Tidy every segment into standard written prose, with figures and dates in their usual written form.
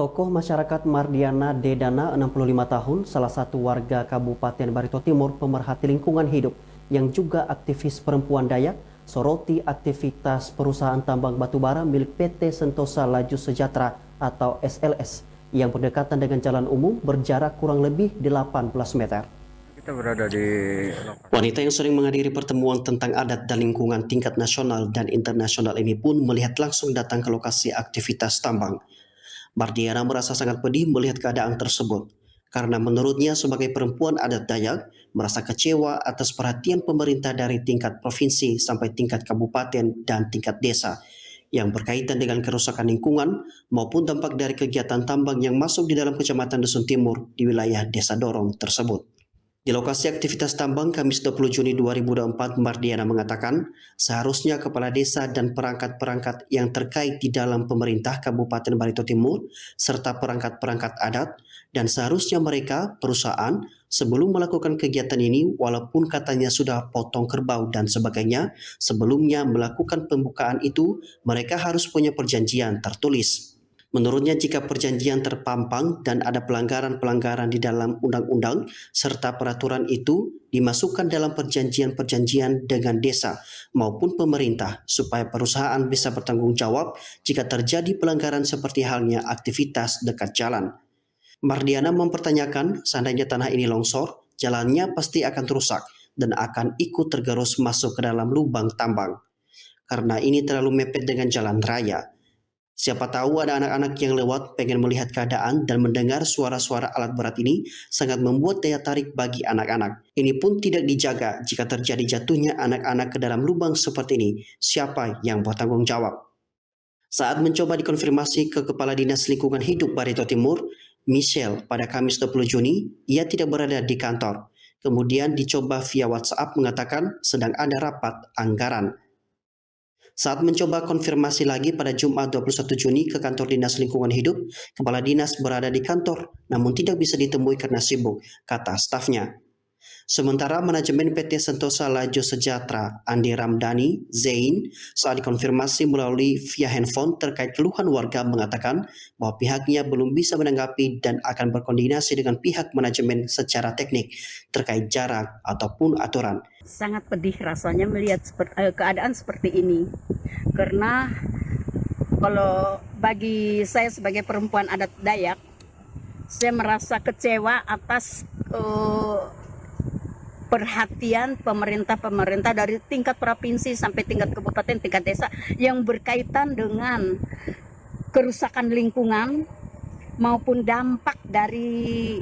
Tokoh masyarakat Mardiana Dedana, 65 tahun, salah satu warga Kabupaten Barito Timur, pemerhati lingkungan hidup yang juga aktivis perempuan Dayak, soroti aktivitas perusahaan tambang batubara milik PT Sentosa Laju Sejahtera atau SLS yang berdekatan dengan jalan umum berjarak kurang lebih 18 meter. Kita berada di Wanita yang sering menghadiri pertemuan tentang adat dan lingkungan tingkat nasional dan internasional ini pun melihat langsung datang ke lokasi aktivitas tambang. Mardiana merasa sangat pedih melihat keadaan tersebut, karena menurutnya sebagai perempuan adat Dayak, merasa kecewa atas perhatian pemerintah dari tingkat provinsi sampai tingkat kabupaten dan tingkat desa, yang berkaitan dengan kerusakan lingkungan maupun dampak dari kegiatan tambang yang masuk di dalam Kecamatan Dusun Timur di wilayah Desa Dorong tersebut. Di lokasi aktivitas tambang Kamis 20 Juni 2024, Mardiana mengatakan seharusnya kepala desa dan perangkat-perangkat yang terkait di dalam pemerintah Kabupaten Barito Timur serta perangkat-perangkat adat dan seharusnya mereka, perusahaan, sebelum melakukan kegiatan ini walaupun katanya sudah potong kerbau dan sebagainya, sebelumnya melakukan pembukaan itu mereka harus punya perjanjian tertulis. Menurutnya jika perjanjian terpampang dan ada pelanggaran-pelanggaran di dalam undang-undang serta peraturan itu dimasukkan dalam perjanjian-perjanjian dengan desa maupun pemerintah supaya perusahaan bisa bertanggung jawab jika terjadi pelanggaran seperti halnya aktivitas dekat jalan. Mardiana mempertanyakan seandainya tanah ini longsor, jalannya pasti akan rusak dan akan ikut tergerus masuk ke dalam lubang tambang. Karena ini terlalu mepet dengan jalan raya. Siapa tahu ada anak-anak yang lewat pengen melihat keadaan dan mendengar suara-suara alat berat ini sangat membuat daya tarik bagi anak-anak. Ini pun tidak dijaga jika terjadi jatuhnya anak-anak ke dalam lubang seperti ini. Siapa yang bertanggung jawab? Saat mencoba dikonfirmasi ke Kepala Dinas Lingkungan Hidup Barito Timur, Michelle, pada Kamis 20 Juni, ia tidak berada di kantor. Kemudian dicoba via WhatsApp mengatakan sedang ada rapat anggaran. Saat mencoba konfirmasi lagi pada Jumat 21 Juni ke kantor Dinas Lingkungan Hidup, Kepala Dinas berada di kantor namun tidak bisa ditemui karena sibuk, kata stafnya. Sementara manajemen PT Sentosa Laju Sejahtera, Andi Ramdhani, Zain, saat dikonfirmasi melalui via handphone terkait keluhan warga mengatakan bahwa pihaknya belum bisa menanggapi dan akan berkoordinasi dengan pihak manajemen secara teknik terkait jarak ataupun aturan. Sangat pedih rasanya melihat keadaan seperti ini, karena kalau bagi saya sebagai perempuan adat Dayak, saya merasa kecewa atas perhatian pemerintah dari tingkat provinsi sampai tingkat kabupaten, tingkat desa yang berkaitan dengan kerusakan lingkungan maupun dampak dari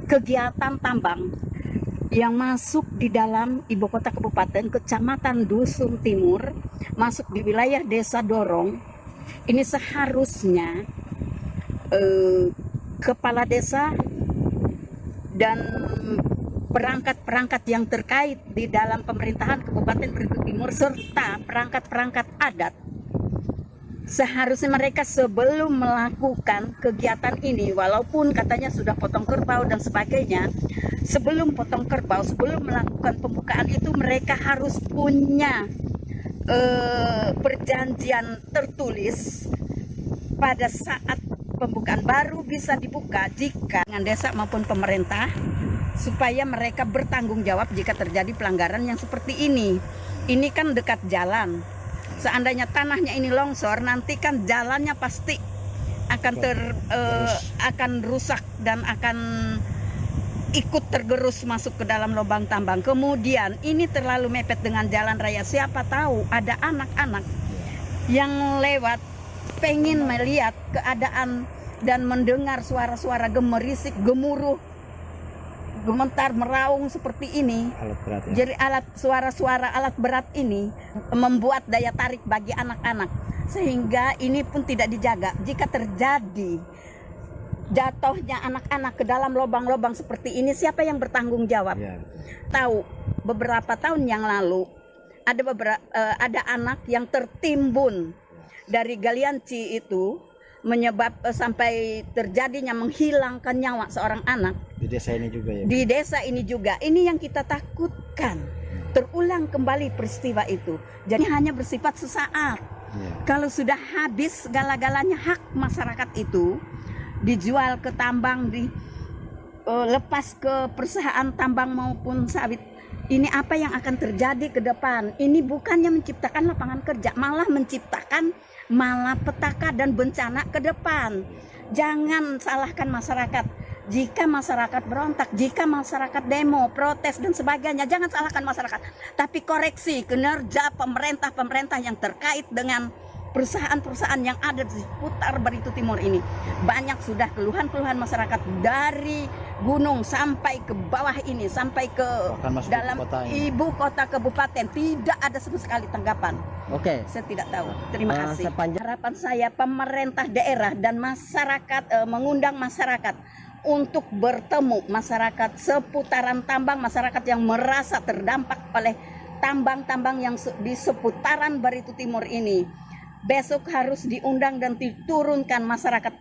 kegiatan tambang yang masuk di dalam ibu kota kabupaten, Kecamatan Dusun Timur, masuk di wilayah Desa Dorong. Ini seharusnya kepala desa dan perangkat-perangkat yang terkait di dalam pemerintahan Kabupaten Barito Timur serta perangkat-perangkat adat, seharusnya mereka sebelum melakukan kegiatan ini, walaupun katanya sudah potong kerbau dan sebagainya, sebelum potong kerbau, sebelum melakukan pembukaan itu mereka harus punya perjanjian tertulis pada saat pembukaan, baru bisa dibuka jika dengan desa maupun pemerintah, supaya mereka bertanggung jawab jika terjadi pelanggaran yang seperti ini. Ini kan dekat jalan. Seandainya tanahnya ini longsor, nanti kan jalannya pasti akan akan rusak dan akan ikut tergerus masuk ke dalam lubang tambang. Kemudian ini terlalu mepet dengan jalan raya. Siapa tahu ada anak-anak yang lewat pengen melihat keadaan dan mendengar suara-suara gemerisik, gemuruh, gemetar, meraung seperti ini. alat berat ya? Jadi suara-suara alat berat ini membuat daya tarik bagi anak-anak, sehingga ini pun tidak dijaga. Jika terjadi jatuhnya anak-anak ke dalam lubang-lubang seperti ini, siapa yang bertanggung jawab? Ya. Tahu beberapa tahun yang lalu ada anak yang tertimbun dari galian C itu, menyebab sampai terjadinya menghilangkan nyawa seorang anak. Di desa ini juga ya? Di desa ini juga. Ini yang kita takutkan, terulang kembali peristiwa itu. Jadi hanya bersifat sesaat. Iya. Kalau sudah habis segala-galanya hak masyarakat itu dijual ke tambang, lepas ke perusahaan tambang maupun sawit, ini apa yang akan terjadi ke depan? Ini bukannya menciptakan lapangan kerja, malah menciptakan malapetaka dan bencana ke depan. Jangan salahkan masyarakat. Jika masyarakat berontak, jika masyarakat demo, protes dan sebagainya, jangan salahkan masyarakat. Tapi koreksi kinerja pemerintah yang terkait dengan perusahaan-perusahaan yang ada di seputar Barito Timur ini. Banyak sudah keluhan-keluhan masyarakat dari gunung sampai ke bawah ini, sampai ke Bahkan masuk dalam ke kota ini. ibu kota kabupaten. Tidak ada sama sekali tanggapan. Oke. Saya tidak tahu. Terima kasih. Sepanjang Harapan saya pemerintah daerah dan masyarakat mengundang masyarakat untuk bertemu masyarakat seputaran tambang, masyarakat yang merasa terdampak oleh tambang-tambang yang di seputaran Barito Timur ini. Besok harus diundang dan diturunkan masyarakat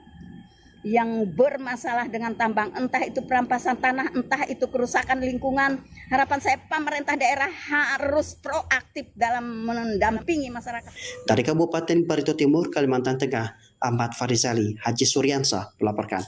yang bermasalah dengan tambang, entah itu perampasan tanah, entah itu kerusakan lingkungan. Harapan saya pemerintah daerah harus proaktif dalam mendampingi masyarakat. Dari Kabupaten Barito Timur, Kalimantan Tengah, Ahmad Farizali, Haji Suryansa melaporkan.